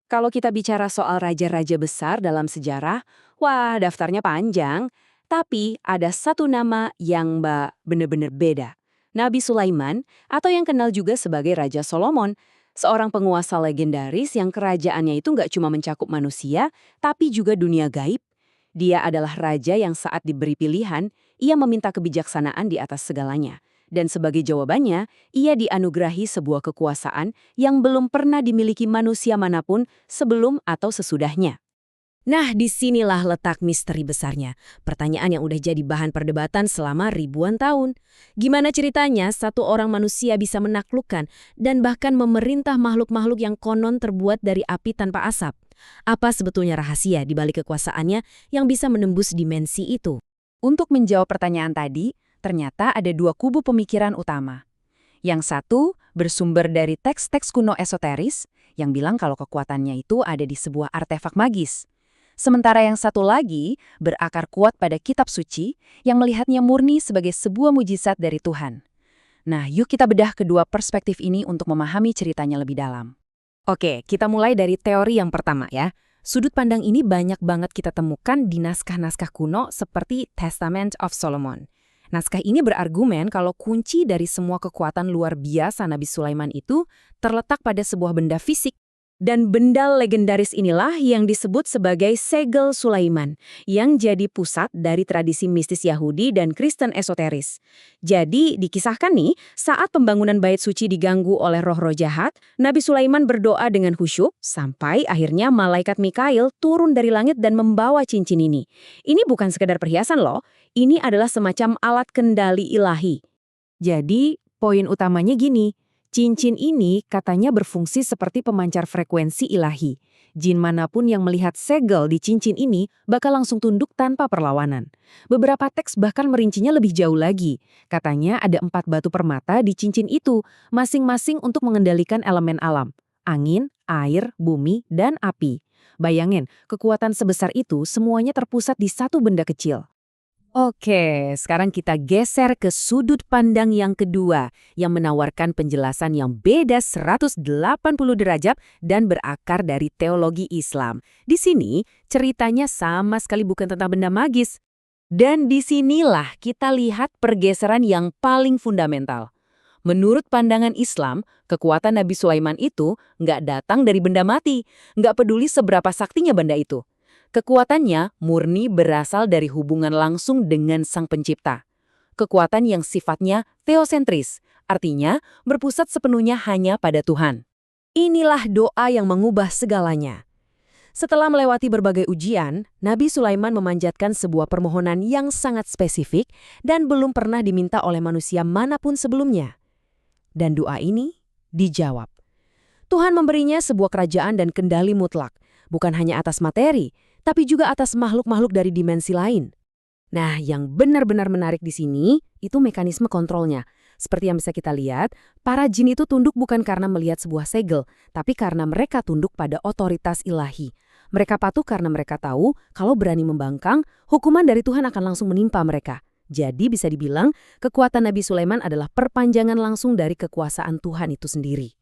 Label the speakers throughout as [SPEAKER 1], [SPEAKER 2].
[SPEAKER 1] Kalau kita bicara soal raja-raja besar dalam sejarah, wah daftarnya panjang. Tapi ada satu nama yang bener-bener beda. Nabi Sulaiman, atau yang kenal juga sebagai Raja Solomon, seorang penguasa legendaris yang kerajaannya itu nggak cuma mencakup manusia, tapi juga dunia gaib. Dia adalah raja yang saat diberi pilihan, ia meminta kebijaksanaan di atas segalanya. Dan sebagai jawabannya, ia dianugerahi sebuah kekuasaan yang belum pernah dimiliki manusia manapun sebelum atau sesudahnya.
[SPEAKER 2] Nah, disinilah letak misteri besarnya. Pertanyaan yang udah jadi bahan perdebatan selama ribuan tahun. Gimana ceritanya satu orang manusia bisa menaklukkan dan bahkan memerintah makhluk-makhluk yang konon terbuat dari api tanpa asap? Apa sebetulnya rahasia di balik kekuasaannya yang bisa menembus dimensi itu?
[SPEAKER 1] Untuk menjawab pertanyaan tadi, ternyata ada dua kubu pemikiran utama. Yang satu bersumber dari teks-teks kuno esoteris yang bilang kalau kekuatannya itu ada di sebuah artefak magis. Sementara yang satu lagi berakar kuat pada kitab suci yang melihatnya murni sebagai sebuah mujizat dari Tuhan. Nah, yuk kita bedah kedua perspektif ini untuk memahami ceritanya lebih dalam.
[SPEAKER 2] Oke, kita mulai dari teori yang pertama ya. Sudut pandang ini banyak banget kita temukan di naskah-naskah kuno seperti Testament of Solomon. Naskah ini berargumen kalau kunci dari semua kekuatan luar biasa Nabi Sulaiman itu terletak pada sebuah benda fisik. Dan benda legendaris inilah yang disebut sebagai segel Sulaiman, yang jadi pusat dari tradisi mistis Yahudi dan Kristen esoteris. Jadi, dikisahkan nih, saat pembangunan bait suci diganggu oleh roh-roh jahat, Nabi Sulaiman berdoa dengan khusyuk, sampai akhirnya malaikat Mikail turun dari langit dan membawa cincin ini. Ini bukan sekedar perhiasan loh, ini adalah semacam alat kendali ilahi. Jadi, poin utamanya gini. Cincin ini katanya berfungsi seperti pemancar frekuensi ilahi. Jin manapun yang melihat segel di cincin ini bakal langsung tunduk tanpa perlawanan. Beberapa teks bahkan merincinya lebih jauh lagi. Katanya ada 4 batu permata di cincin itu, masing-masing untuk mengendalikan elemen alam. Angin, air, bumi, dan api. Bayangin, kekuatan sebesar itu semuanya terpusat di satu benda kecil. Oke, sekarang kita geser ke sudut pandang yang kedua yang menawarkan penjelasan yang beda 180 derajat dan berakar dari teologi Islam. Di sini, ceritanya sama sekali bukan tentang benda magis. Dan disinilah kita lihat pergeseran yang paling fundamental. Menurut pandangan Islam, kekuatan Nabi Sulaiman itu nggak datang dari benda mati, nggak peduli seberapa saktinya benda itu. Kekuatannya murni berasal dari hubungan langsung dengan Sang Pencipta. Kekuatan yang sifatnya teosentris, artinya berpusat sepenuhnya hanya pada Tuhan. Inilah doa yang mengubah segalanya. Setelah melewati berbagai ujian, Nabi Sulaiman memanjatkan sebuah permohonan yang sangat spesifik dan belum pernah diminta oleh manusia manapun sebelumnya. Dan doa ini dijawab. Tuhan memberinya sebuah kerajaan dan kendali mutlak, bukan hanya atas materi, tapi juga atas makhluk-makhluk dari dimensi lain. Nah, yang benar-benar menarik di sini, itu mekanisme kontrolnya. Seperti yang bisa kita lihat, para jin itu tunduk bukan karena melihat sebuah segel, tapi karena mereka tunduk pada otoritas ilahi. Mereka patuh karena mereka tahu kalau berani membangkang, hukuman dari Tuhan akan langsung menimpa mereka. Jadi bisa dibilang, kekuatan Nabi Sulaiman adalah perpanjangan langsung dari kekuasaan Tuhan itu sendiri.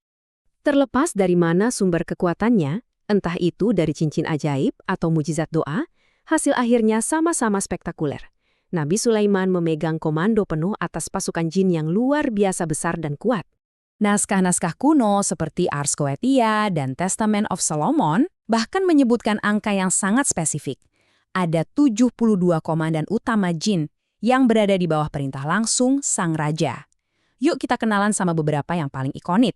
[SPEAKER 2] Terlepas dari mana sumber kekuatannya, entah itu dari cincin ajaib atau mujizat doa, hasil akhirnya sama-sama spektakuler. Nabi Sulaiman memegang komando penuh atas pasukan jin yang luar biasa besar dan kuat. Naskah-naskah kuno seperti Ars Goetia dan Testament of Solomon bahkan menyebutkan angka yang sangat spesifik. Ada 72 komandan utama jin yang berada di bawah perintah langsung sang raja. Yuk kita kenalan sama beberapa yang paling ikonik.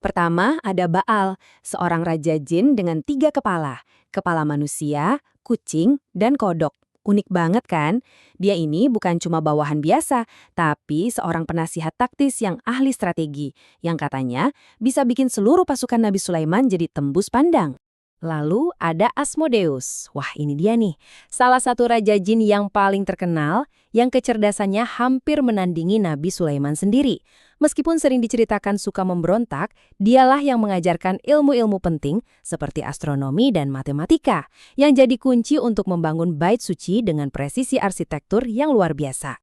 [SPEAKER 2] Pertama, ada Baal, seorang raja jin dengan 3 kepala. Kepala manusia, kucing, dan kodok. Unik banget kan? Dia ini bukan cuma bawahan biasa, tapi seorang penasihat taktis yang ahli strategi, yang katanya bisa bikin seluruh pasukan Nabi Sulaiman jadi tembus pandang. Lalu ada Asmodeus. Wah, ini dia nih. Salah satu raja jin yang paling terkenal, yang kecerdasannya hampir menandingi Nabi Sulaiman sendiri. Meskipun sering diceritakan suka memberontak, dialah yang mengajarkan ilmu-ilmu penting seperti astronomi dan matematika, yang jadi kunci untuk membangun bait suci dengan presisi arsitektur yang luar biasa.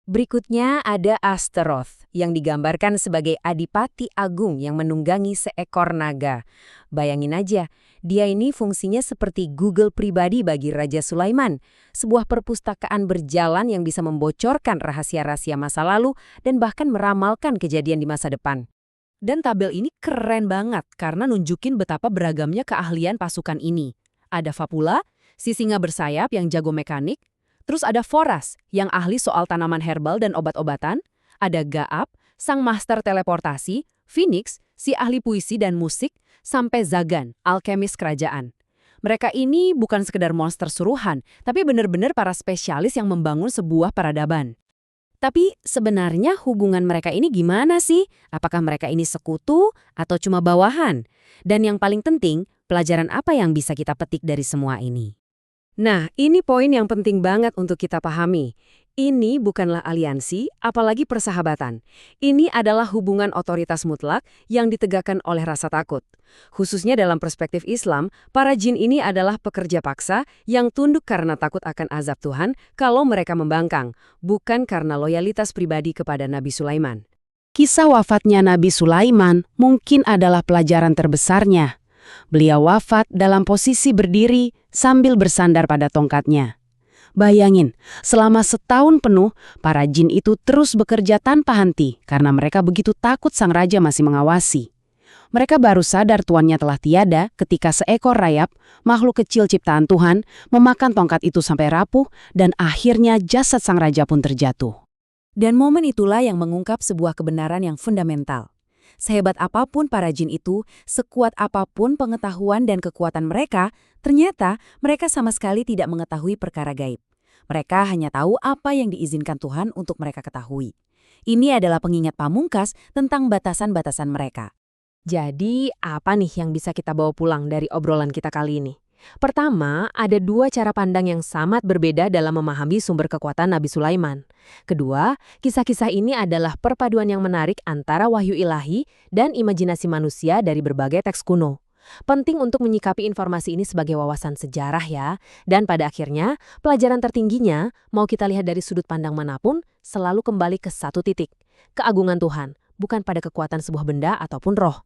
[SPEAKER 2] Berikutnya ada Astaroth, yang digambarkan sebagai adipati agung yang menunggangi seekor naga. Bayangin aja, Dia ini fungsinya seperti Google pribadi bagi Raja Sulaiman, sebuah perpustakaan berjalan yang bisa membocorkan rahasia-rahasia masa lalu dan bahkan meramalkan kejadian di masa depan. Dan tabel ini keren banget karena nunjukin betapa beragamnya keahlian pasukan ini. Ada Fapula, si singa bersayap yang jago mekanik, terus ada Foras yang ahli soal tanaman herbal dan obat-obatan, ada Gaab, sang master teleportasi, Phoenix, si ahli puisi dan musik, sampai Zagan, alkemis kerajaan. Mereka ini bukan sekedar monster suruhan, tapi benar-benar para spesialis yang membangun sebuah peradaban. Tapi sebenarnya hubungan mereka ini gimana sih? Apakah mereka ini sekutu atau cuma bawahan? Dan yang paling penting, pelajaran apa yang bisa kita petik dari semua ini? Nah, ini poin yang penting banget untuk kita pahami. Ini bukanlah aliansi, apalagi persahabatan. Ini adalah hubungan otoritas mutlak yang ditegakkan oleh rasa takut. Khususnya dalam perspektif Islam, para jin ini adalah pekerja paksa yang tunduk karena takut akan azab Tuhan kalau mereka membangkang, bukan karena loyalitas pribadi kepada Nabi Sulaiman.
[SPEAKER 1] Kisah wafatnya Nabi Sulaiman mungkin adalah pelajaran terbesarnya. Beliau wafat dalam posisi berdiri sambil bersandar pada tongkatnya. Bayangin, selama setahun penuh, para jin itu terus bekerja tanpa henti karena mereka begitu takut sang raja masih mengawasi. Mereka baru sadar tuannya telah tiada ketika seekor rayap, makhluk kecil ciptaan Tuhan, memakan tongkat itu sampai rapuh dan akhirnya jasad sang raja pun terjatuh.
[SPEAKER 2] Dan momen itulah yang mengungkap sebuah kebenaran yang fundamental. Sehebat apapun para jin itu, sekuat apapun pengetahuan dan kekuatan mereka, ternyata mereka sama sekali tidak mengetahui perkara gaib. Mereka hanya tahu apa yang diizinkan Tuhan untuk mereka ketahui. Ini adalah pengingat pamungkas tentang batasan-batasan mereka. Jadi, apa nih yang bisa kita bawa pulang dari obrolan kita kali ini? Pertama, ada dua cara pandang yang sangat berbeda dalam memahami sumber kekuatan Nabi Sulaiman. Kedua, kisah-kisah ini adalah perpaduan yang menarik antara wahyu ilahi dan imajinasi manusia dari berbagai teks kuno. Penting untuk menyikapi informasi ini sebagai wawasan sejarah ya. Dan pada akhirnya, pelajaran tertingginya, mau kita lihat dari sudut pandang manapun, selalu kembali ke satu titik. Keagungan Tuhan, bukan pada kekuatan sebuah benda ataupun roh.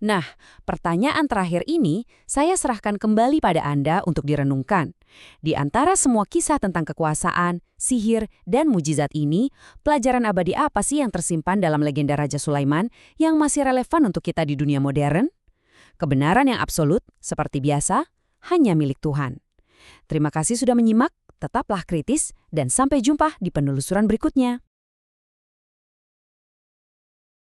[SPEAKER 2] Nah, pertanyaan terakhir ini saya serahkan kembali pada Anda untuk direnungkan. Di antara semua kisah tentang kekuasaan, sihir, dan mujizat ini, pelajaran abadi apa sih yang tersimpan dalam legenda Raja Sulaiman yang masih relevan untuk kita di dunia modern? Kebenaran yang absolut, seperti biasa, hanya milik Tuhan. Terima kasih sudah menyimak, tetaplah kritis, dan sampai jumpa di penelusuran berikutnya.